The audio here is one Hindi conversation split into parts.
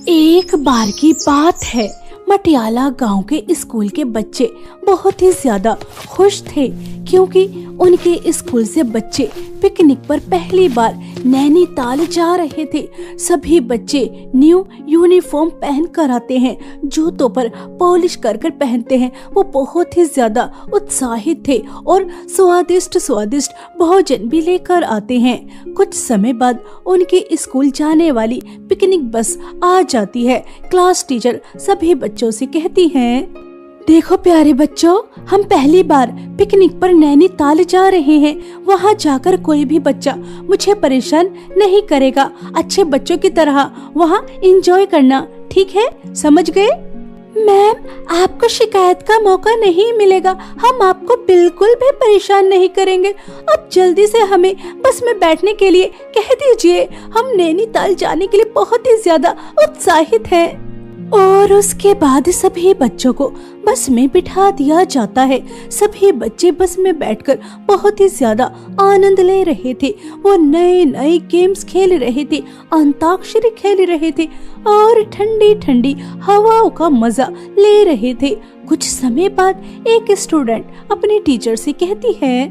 एक बार की बात है, मटियाला गांव के स्कूल के बच्चे बहुत ही ज्यादा खुश थे क्योंकि उनके स्कूल से बच्चे पिकनिक पर पहली बार नैनीताल जा रहे थे। सभी बच्चे न्यू यूनिफॉर्म पहन कर आते हैं, जूतों पर पॉलिश कर कर पहनते हैं। वो बहुत ही ज्यादा उत्साहित थे और स्वादिष्ट स्वादिष्ट भोजन भी लेकर आते हैं। कुछ समय बाद उनके स्कूल जाने वाली पिकनिक बस आ जाती है। क्लास टीचर सभी बच्चों से कहती हैं, देखो प्यारे बच्चों, हम पहली बार पिकनिक पर नैनीताल जा रहे हैं। वहाँ जाकर कोई भी बच्चा मुझे परेशान नहीं करेगा। अच्छे बच्चों की तरह वहाँ एंजॉय करना, ठीक है? समझ गए? मैम, आपको शिकायत का मौका नहीं मिलेगा। हम आपको बिल्कुल भी परेशान नहीं करेंगे। अब जल्दी से हमें बस में बैठने के लिए कह दीजिए। हम नैनीताल जाने के लिए बहुत ही ज्यादा उत्साहित हैं। और उसके बाद सभी बच्चों को बस में बिठा दिया जाता है। सभी बच्चे बस में बैठकर बहुत ही ज्यादा आनंद ले रहे थे। वो नए नए गेम्स खेल रहे थे, अंताक्षरी खेल रहे थे और ठंडी ठंडी हवाओं का मजा ले रहे थे। कुछ समय बाद एक स्टूडेंट अपनी टीचर से कहती है,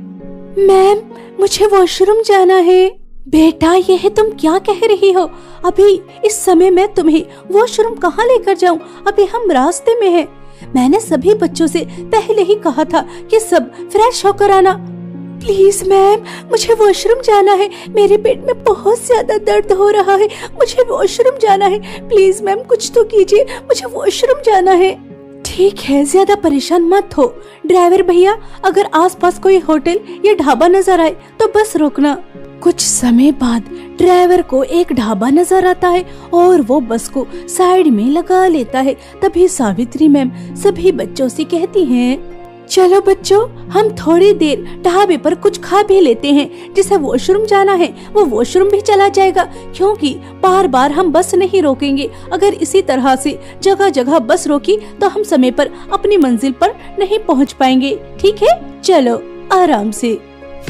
मैम, मुझे वॉशरूम जाना है। बेटा, यह तुम क्या कह रही हो? अभी इस समय मैं तुम्हें वॉशरूम कहाँ लेकर जाऊँ? अभी हम रास्ते में हैं। मैंने सभी बच्चों से पहले ही कहा था कि सब फ्रेश होकर आना। प्लीज मैम, मुझे वॉशरूम जाना है। मेरे पेट में बहुत ज्यादा दर्द हो रहा है। मुझे वॉशरूम जाना है। प्लीज मैम, कुछ तो कीजिए, मुझे वॉशरूम जाना है। ठीक है, ज्यादा परेशान मत हो। ड्राइवर भैया, अगर आसपास कोई होटल या ढाबा नजर आए तो बस रोकना। कुछ समय बाद ड्राइवर को एक ढाबा नजर आता है और वो बस को साइड में लगा लेता है। तभी सावित्री मैम सभी बच्चों से कहती हैं, चलो बच्चों, हम थोड़ी देर ढाबे पर कुछ खा भी लेते हैं। जिसे वॉशरूम जाना है वो वॉशरूम भी चला जाएगा, क्योंकि बार बार हम बस नहीं रोकेंगे। अगर इसी तरह से जगह जगह बस रोकी तो हम समय पर अपनी मंजिल पर नहीं पहुंच पाएंगे। ठीक है, चलो आराम से।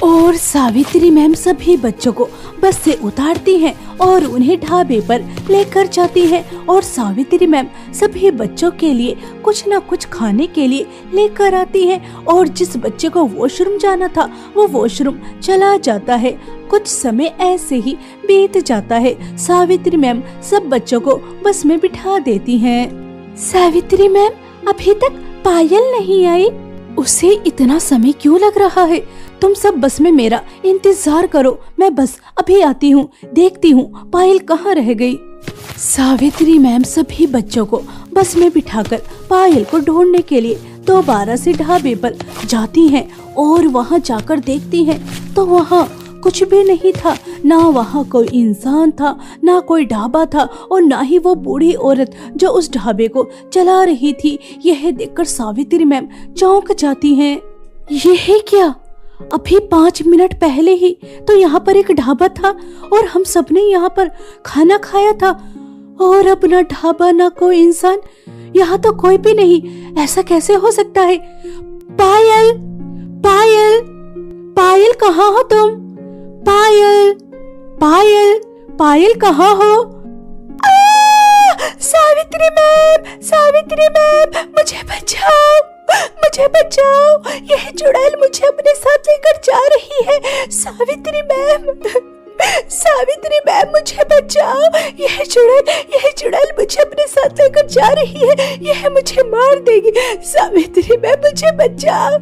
और सावित्री मैम सभी बच्चों को बस से उतारती हैं और उन्हें ढाबे पर लेकर जाती हैं। और सावित्री मैम सभी बच्चों के लिए कुछ न कुछ खाने के लिए लेकर आती हैं। और जिस बच्चे को वॉशरूम जाना था वो वॉशरूम चला जाता है। कुछ समय ऐसे ही बीत जाता है। सावित्री मैम सब बच्चों को बस में बिठा देती हैं। सावित्री मैम, अभी तक पायल नहीं आई। उसे इतना समय क्यों लग रहा है? तुम सब बस में मेरा इंतजार करो, मैं बस अभी आती हूँ। देखती हूँ पायल कहाँ रह गई। सावित्री मैम सभी बच्चों को बस में बिठाकर पायल को ढूंढने के लिए दोबारा से ढाबे पर जाती हैं। और वहाँ जाकर देखती हैं तो वहाँ कुछ भी नहीं था। ना वहाँ कोई इंसान था, ना कोई ढाबा था और ना ही वो बूढ़ी औरत जो उस ढाबे को चला रही थी। यह देखकर सावित्री मैम चौंक जाती हैं। यह क्या? अभी 5 मिनट पहले ही तो यहाँ पर एक ढाबा था और हम सबने यहाँ पर खाना खाया था, और अब ना ढाबा ना कोई इंसान, यहाँ तो कोई भी नहीं। ऐसा कैसे हो सकता है? पायल, पायल, पायल कहाँ हो तुम? पायल, पायल, पायल कहाँ हो? सावित्री मैम, सावित्री मैम, मुझे बचाओ, मुझे बचाओ। यह चुड़ैल मुझे अपने साथ लेकर जा रही है। सावित्री मैम, सावित्री मैम, मुझे बचाओ। यह चुड़ैल मुझे अपने साथ लेकर जा रही है। यह मुझे मार देगी। सावित्री मैम, मुझे बचाओ।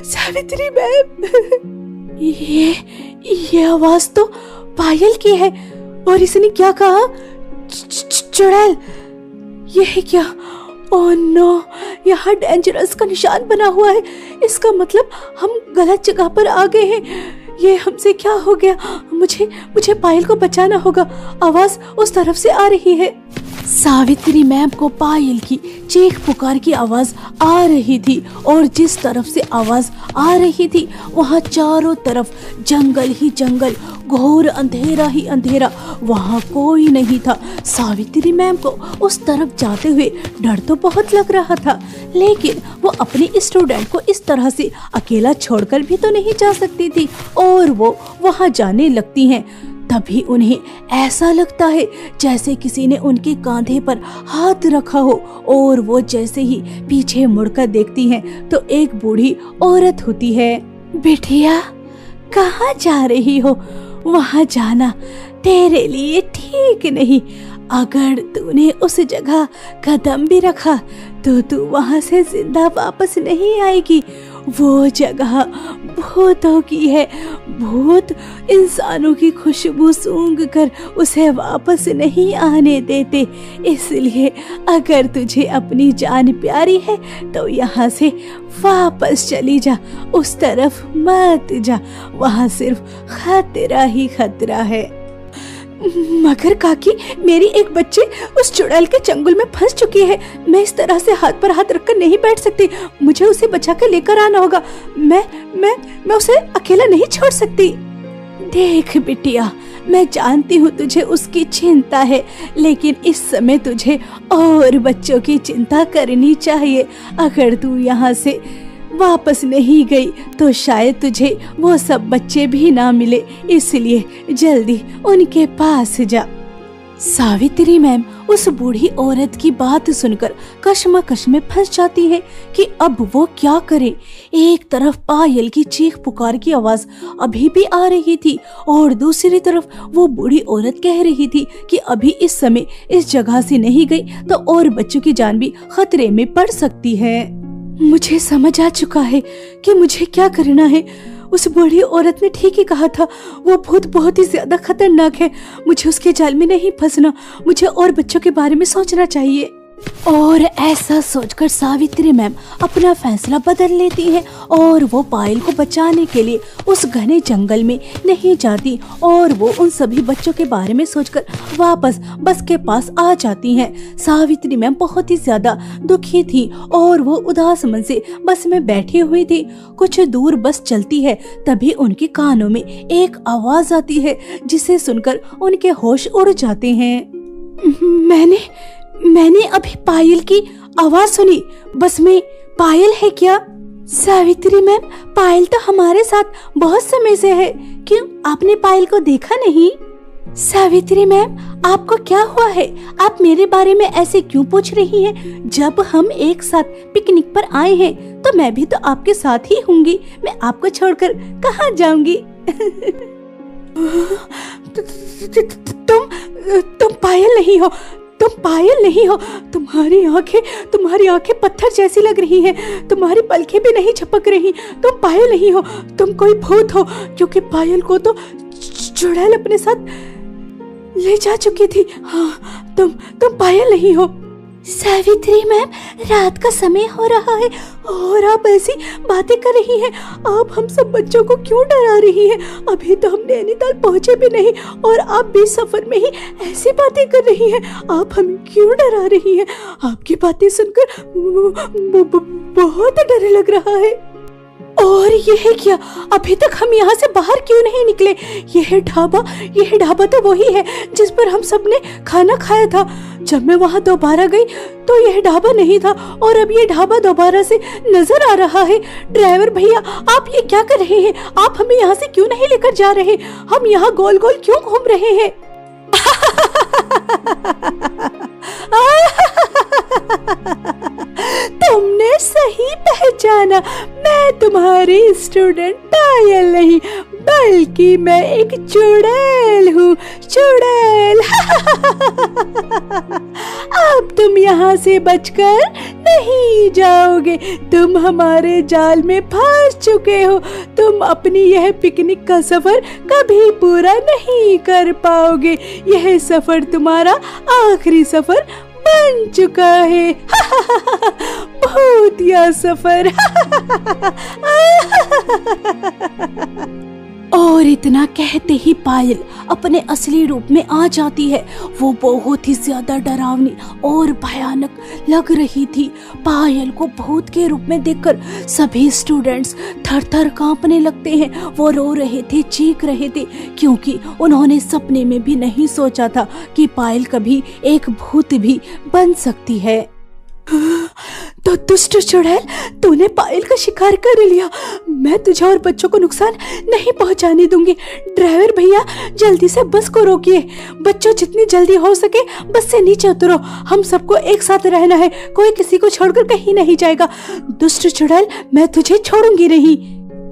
सावित्री मैम। ये आवाज तो पायल की है। और इसने क्या कहा? चुड़ैल, यह क्या? ओह नो, यहाँ डेंजरस का निशान बना हुआ है। इसका मतलब हम गलत जगह पर आ गए हैं। ये हमसे क्या हो गया? मुझे पायल को बचाना होगा। आवाज उस तरफ से आ रही है। सावित्री मैम को पायल की चीख पुकार की आवाज आ रही थी और जिस तरफ से आवाज आ रही थी वहाँ चारों तरफ जंगल ही जंगल, घोर अंधेरा ही अंधेरा। वहाँ कोई नहीं था। सावित्री मैम को उस तरफ जाते हुए डर तो बहुत लग रहा था, लेकिन वो अपने स्टूडेंट को इस तरह से अकेला छोड़कर भी तो नहीं जा सकती थी। और वो वहाँ जाने लगती हैं। तभी उन्हें ऐसा लगता है जैसे किसी ने उनके कंधे पर हाथ रखा हो, और वो जैसे ही पीछे मुड़कर देखती हैं तो एक बूढ़ी औरत होती है। बिटिया, कहाँ जा रही हो? वहाँ जाना तेरे लिए ठीक नहीं। अगर तूने उस जगह कदम भी रखा तो तू वहाँ से जिंदा वापस नहीं आएगी। वो जगह भूतों की है। भूत इंसानों की खुशबू सूंघ कर उसे वापस नहीं आने देते। इसलिए अगर तुझे अपनी जान प्यारी है तो यहाँ से वापस चली जा, उस तरफ मत जा। वहाँ सिर्फ खतरा ही खतरा है। मगर काकी, मेरी एक बच्ची उस चुड़ैल के चंगुल में फंस चुकी है। मैं इस तरह से हाथ पर हाथ रखकर नहीं बैठ सकती। मुझे उसे बचा कर लेकर आना होगा। मैं उसे अकेला नहीं छोड़ सकती। देख बिटिया, मैं जानती हूँ तुझे उसकी चिंता है, लेकिन इस समय तुझे और बच्चों की चिंता करनी चाहिए। अगर तू यहाँ से वापस नहीं गई तो शायद तुझे वो सब बच्चे भी ना मिले, इसलिए जल्दी उनके पास जा। सावित्री मैम उस बूढ़ी औरत की बात सुनकर कश्मकश में फंस जाती है कि अब वो क्या करे। एक तरफ पायल की चीख पुकार की आवाज अभी भी आ रही थी और दूसरी तरफ वो बूढ़ी औरत कह रही थी कि अभी इस समय इस जगह से नहीं गई तो और बच्चों की जान भी खतरे में पड़ सकती है। मुझे समझ आ चुका है कि मुझे क्या करना है। उस बूढ़ी औरत ने ठीक ही कहा था, वो भूत बहुत ही ज्यादा खतरनाक है। मुझे उसके जाल में नहीं फंसना, मुझे और बच्चों के बारे में सोचना चाहिए। और ऐसा सोचकर सावित्री मैम अपना फैसला बदल लेती है और वो पायल को बचाने के लिए उस घने जंगल में नहीं जाती और वो उन सभी बच्चों के बारे में सोचकर वापस बस के पास आ जाती हैं। सावित्री मैम बहुत ही ज्यादा दुखी थी और वो उदास मन से बस में बैठी हुई थी। कुछ दूर बस चलती है, तभी उनके कानों में एक आवाज आती है जिसे सुनकर उनके होश उड़ जाते हैं। मैंने अभी पायल की आवाज सुनी। बस में पायल है क्या? सावित्री मैम, पायल तो हमारे साथ बहुत समय से है। क्यों, आपने पायल को देखा नहीं? सावित्री मैम, आपको क्या हुआ है? आप मेरे बारे में ऐसे क्यों पूछ रही हैं? जब हम एक साथ पिकनिक पर आए हैं तो मैं भी तो आपके साथ ही होंगी। मैं आपको छोड़कर कहाँ जाऊंगी? तुम पायल नहीं हो। तुम पायल नहीं हो। तुम्हारी आंखें पत्थर जैसी लग रही हैं। तुम्हारी पलकें भी नहीं झपक रही। तुम पायल नहीं हो, तुम कोई भूत हो, क्योंकि पायल को तो चुड़ैल अपने साथ ले जा चुकी थी। हाँ, तुम पायल नहीं हो। सावित्री मैम, रात का समय हो रहा है और आप ऐसी बातें कर रही हैं। आप हम सब बच्चों को क्यों डरा रही हैं? अभी तो हम नैनीताल पहुंचे भी नहीं और आप भी सफर में ही ऐसी बातें कर रही हैं। आप हमें क्यों डरा रही हैं? आपकी बातें सुनकर बहुत डर लग रहा है। और यह क्या, अभी तक हम यहाँ से बाहर क्यों नहीं निकले? यह ढाबा तो वही है जिस पर हम सब ने खाना खाया था। जब मैं वहाँ दोबारा गई तो यह ढाबा नहीं था और अब ये ढाबा दोबारा से नजर आ रहा है। ड्राइवर भैया, आप ये क्या कर रहे हैं? आप हमें यहाँ से क्यों नहीं लेकर जा रहे? हम यहाँ गोल गोल क्यों घूम रहे हैं? तुमने सही पहचाना, मैं तुम्हारी स्टूडेंट पायल नहीं बल्कि मैं एक चुड़ैल हूँ। चुड़ैल। अब तुम यहाँ से बचकर नहीं जाओगे। तुम हमारे जाल में फंस चुके हो। तुम अपनी यह पिकनिक का सफर कभी पूरा नहीं कर पाओगे। यह सफर तुम्हारा आखिरी सफर बन चुका है। भूतिया सफर। और इतना कहते ही पायल अपने असली रूप में आ जाती है। वो बहुत ही ज्यादा डरावनी और भयानक लग रही थी। पायल को भूत के रूप में देखकर सभी स्टूडेंट्स थर-थर कांपने लगते हैं। वो रो रहे थे, चीख रहे थे, क्योंकि उन्होंने सपने में भी नहीं सोचा था कि पायल कभी एक भूत भी बन सकती है। तो दुष्ट चुड़ैल, तूने पायल का शिकार कर लिया। मैं तुझे और बच्चों को नुकसान नहीं पहुंचाने दूंगी। ड्राइवर भैया, जल्दी से बस को रोकिए। बच्चों, जितनी जल्दी हो सके बस से नीचे उतरो। हम सबको एक साथ रहना है, कोई किसी को छोड़कर कहीं नहीं जाएगा। दुष्ट चुड़ैल, मैं तुझे छोड़ूंगी नहीं।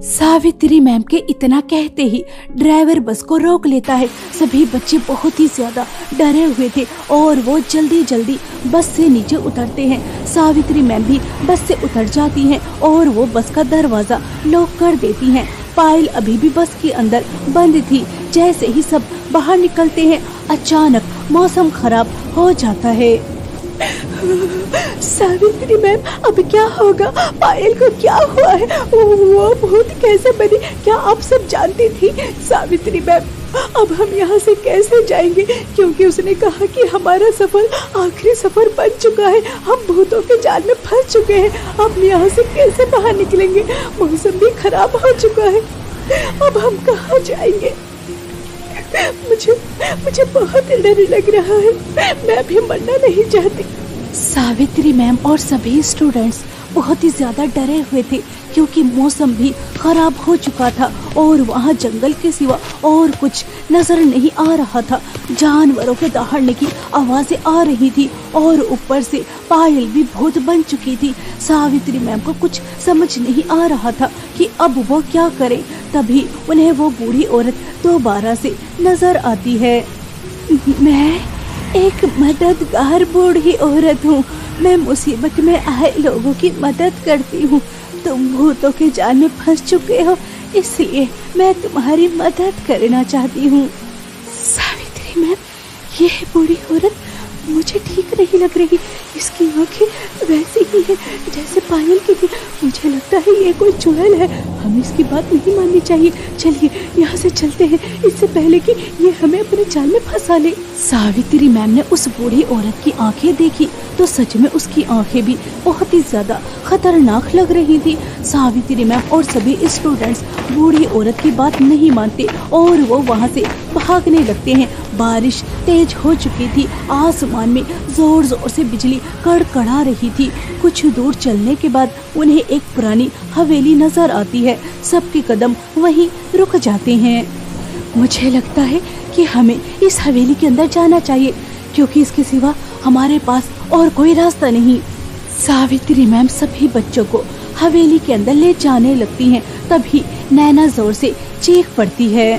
सावित्री मैम के इतना कहते ही ड्राइवर बस को रोक लेता है। सभी बच्चे बहुत ही ज्यादा डरे हुए थे और वो जल्दी जल्दी बस से नीचे उतरते हैं। सावित्री मैम भी बस से उतर जाती हैं और वो बस का दरवाजा लॉक कर देती हैं। पायल अभी भी बस के अंदर बंद थी। जैसे ही सब बाहर निकलते हैं, अचानक मौसम खराब हो जाता है। सावित्री मैम, अब क्या होगा? पायल को क्या हुआ है? वो भूत कैसे बनी? क्या आप सब जानती थी? सावित्री मैम, अब हम यहाँ से कैसे जाएंगे? क्योंकि उसने कहा कि हमारा सफर आखिरी सफर बन चुका है। हम भूतों के जाल में फंस चुके हैं। अब यहाँ से कैसे बाहर निकलेंगे? मौसम भी खराब हो चुका है। अब हम कहाँ जाएंगे? मुझे बहुत डर लग रहा है। मैं भी मरना नहीं चाहती। सावित्री मैम और सभी स्टूडेंट्स बहुत ही ज्यादा डरे हुए थे क्योंकि मौसम भी खराब हो चुका था और वहाँ जंगल के सिवा और कुछ नजर नहीं आ रहा था। जानवरों के दहाड़ने की आवाजें आ रही थी और ऊपर से पायल भी भूत बन चुकी थी। सावित्री मैम को कुछ समझ नहीं आ रहा था कि अब वो क्या करें। तभी उन्हें वो बूढ़ी औरत दोबारा से नजर आती है। मैं एक मददगार बूढ़ी औरत हूँ। मैं मुसीबत में आए लोगों की मदद करती हूँ। तुम भूतों के जाल में फंस चुके हो, इसलिए मैं तुम्हारी मदद करना चाहती हूँ। सावित्री मैम, ये बूढ़ी औरत मुझे ठीक नहीं लग रही। इसकी आंखें वैसी ही है जैसे पायल की थी। मुझे लगता है ये कोई चुड़ैल है। हमें इसकी बात नहीं माननी चाहिए। चलिए यहाँ से चलते हैं, इससे पहले कि ये हमें अपने जाल में फंसा ले। सावित्री मैम ने उस बूढ़ी औरत की आंखें देखी तो सच में उसकी आंखें भी बहुत ही ज्यादा खतरनाक लग रही थी। सावित्री मैम और सभी स्टूडेंट्स बूढ़ी औरत की बात नहीं मानते और वो वहाँ से भागने लगते हैं। बारिश तेज हो चुकी थी। आसमान में जोर जोर से बिजली कड़कड़ा रही थी। कुछ दूर चलने के बाद उन्हें एक पुरानी हवेली नजर आती है। सबके कदम वहीं रुक जाते हैं। मुझे लगता है कि हमें इस हवेली के अंदर जाना चाहिए क्योंकि इसके सिवा हमारे पास और कोई रास्ता नहीं। सावित्री मैम सभी बच्चों को हवेली के अंदर ले जाने लगती हैं। तभी नैना जोर से चीख पड़ती है।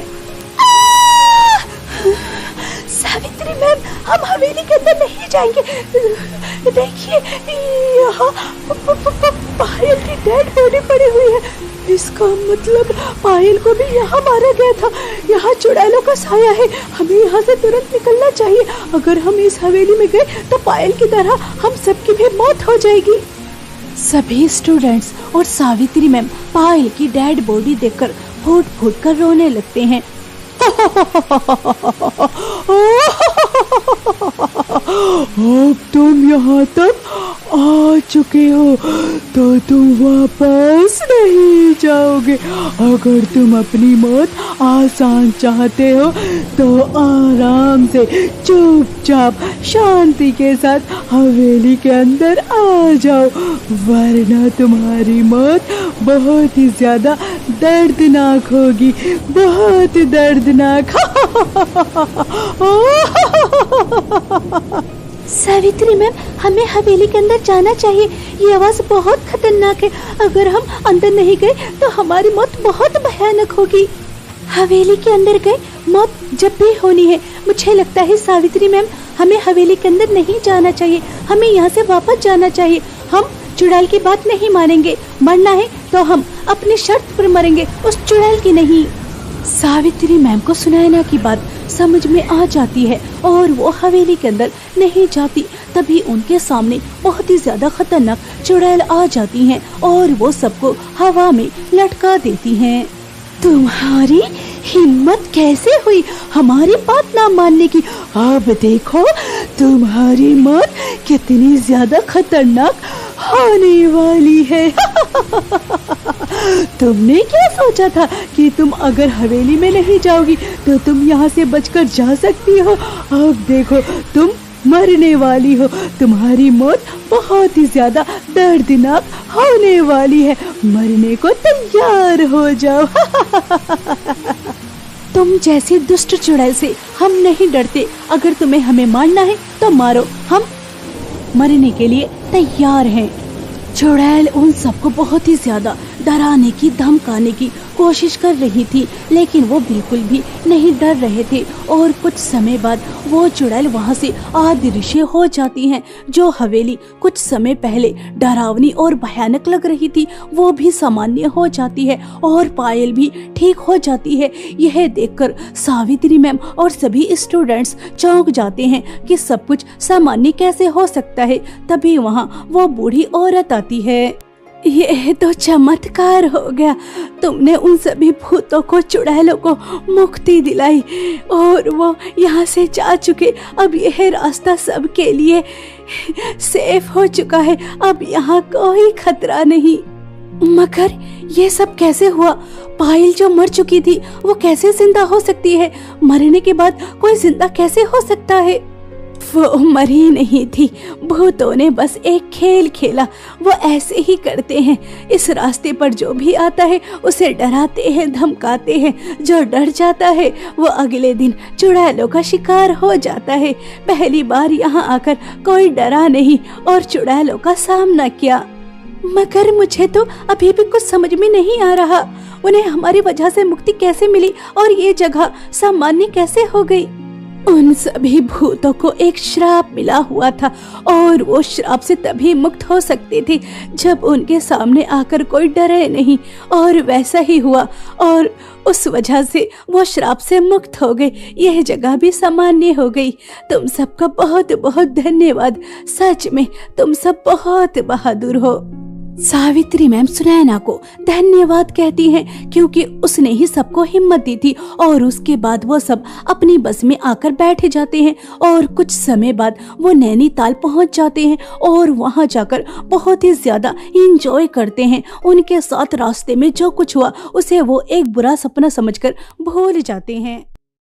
सावित्री मैम, हम हवेली के अंदर नहीं जाएंगे। देखिए, यहाँ पायल की डेड बॉडी पड़ी हुई है। इसका मतलब पायल को भी यहाँ मारा गया था। यहाँ चुड़ैलों का साया है। हमें यहाँ से तुरंत निकलना चाहिए। अगर हम इस हवेली में गए तो पायल की तरह हम सबकी भी मौत हो जाएगी। सभी स्टूडेंट्स और सावित्री मैम पायल की डेड बॉडी देखकर फूट फूट कर रोने लगते हैं। अब तुम यहाँ तक आ चुके हो तो तुम वापस नहीं जाओगे। अगर तुम अपनी मौत आसान चाहते हो तो आराम से चुपचाप शांति के साथ हवेली के अंदर आ जाओ, वरना तुम्हारी मौत बहुत ही ज्यादा दर्दनाक होगी, बहुत दर्दनाक। सावित्री मैम, हमें हवेली के अंदर जाना चाहिए। ये आवाज बहुत खतरनाक है। अगर हम अंदर नहीं गए तो हमारी मौत बहुत भयानक होगी। हवेली के अंदर गए, मौत जब भी होनी है। मुझे लगता है सावित्री मैम, हमें हवेली के अंदर नहीं जाना चाहिए। हमें यहाँ से वापस जाना चाहिए। हम चुड़ैल की बात नहीं मानेंगे। मरना है तो हम अपनी शर्त पर मरेंगे, उस चुड़ैल की नहीं। सावित्री मैम को सुनैना की बात समझ में आ जाती है और वो हवेली के अंदर नहीं जाती। तभी उनके सामने बहुत ही ज्यादा खतरनाक चुड़ैल आ जाती हैं और वो सबको हवा में लटका देती हैं। तुम्हारी हिम्मत कैसे हुई हमारी बात ना मानने की? अब देखो तुम्हारी मौत कितनी ज्यादा खतरनाक होने वाली है। तुमने क्या सोचा था कि तुम अगर हवेली में नहीं जाओगी तो तुम यहाँ से बचकर जा सकती हो? अब देखो तुम मरने वाली हो, तुम्हारी मौत बहुत ही ज्यादा दर्दनाक होने वाली है, मरने को तैयार हो जाओ। तुम जैसे दुष्ट चुड़ैल से हम नहीं डरते, अगर तुम्हें हमें मारना है तो मारो, हम मरने के लिए तैयार हैं। चुड़ैल उन सबको बहुत ही ज्यादा डराने की, धमकाने की कोशिश कर रही थी, लेकिन वो बिल्कुल भी नहीं डर रहे थे। और कुछ समय बाद वो चुड़ैल वहां से अदृश्य हो जाती हैं। जो हवेली कुछ समय पहले डरावनी और भयानक लग रही थी, वो भी सामान्य हो जाती है और पायल भी ठीक हो जाती है। यह देखकर सावित्री मैम और सभी स्टूडेंट्स चौंक जाते हैं कि सब कुछ सामान्य कैसे हो सकता है। तभी वहाँ वो बूढ़ी औरत आती है। यह तो चमत्कार हो गया, तुमने उन सभी भूतों को, चुड़ैलों को मुक्ति दिलाई और वो यहाँ से जा चुके। अब यह रास्ता सबके लिए सेफ हो चुका है, अब यहाँ कोई खतरा नहीं। मगर ये सब कैसे हुआ? पायल जो मर चुकी थी वो कैसे जिंदा हो सकती है? मरने के बाद कोई जिंदा कैसे हो सकता है? वो मरी नहीं थी, भूतों ने बस एक खेल खेला। वो ऐसे ही करते हैं, इस रास्ते पर जो भी आता है उसे डराते हैं, धमकाते हैं। जो डर जाता है वो अगले दिन चुड़ैलों का शिकार हो जाता है। पहली बार यहाँ आकर कोई डरा नहीं और चुड़ैलों का सामना किया। मगर मुझे तो अभी भी कुछ समझ में नहीं आ रहा, उन्हें हमारी वजह से मुक्ति कैसे मिली और ये जगह सामान्य कैसे हो गई? उन सभी भूतों को एक श्राप मिला हुआ था और वो श्राप से तभी मुक्त हो सकते थे जब उनके सामने आकर कोई डरे नहीं, और वैसा ही हुआ और उस वजह से वो श्राप से मुक्त हो गए। यह जगह भी सामान्य हो गई। तुम सबका बहुत बहुत धन्यवाद, सच में तुम सब बहुत बहादुर हो। सावित्री मैम सुनैना को धन्यवाद कहती हैं क्योंकि उसने ही सबको हिम्मत दी थी। और उसके बाद वो सब अपनी बस में आकर बैठ जाते हैं और कुछ समय बाद वो नैनीताल पहुंच जाते हैं और वहां जाकर बहुत ही ज्यादा एंजॉय करते हैं। उनके साथ रास्ते में जो कुछ हुआ उसे वो एक बुरा सपना समझकर भूल जाते हैं।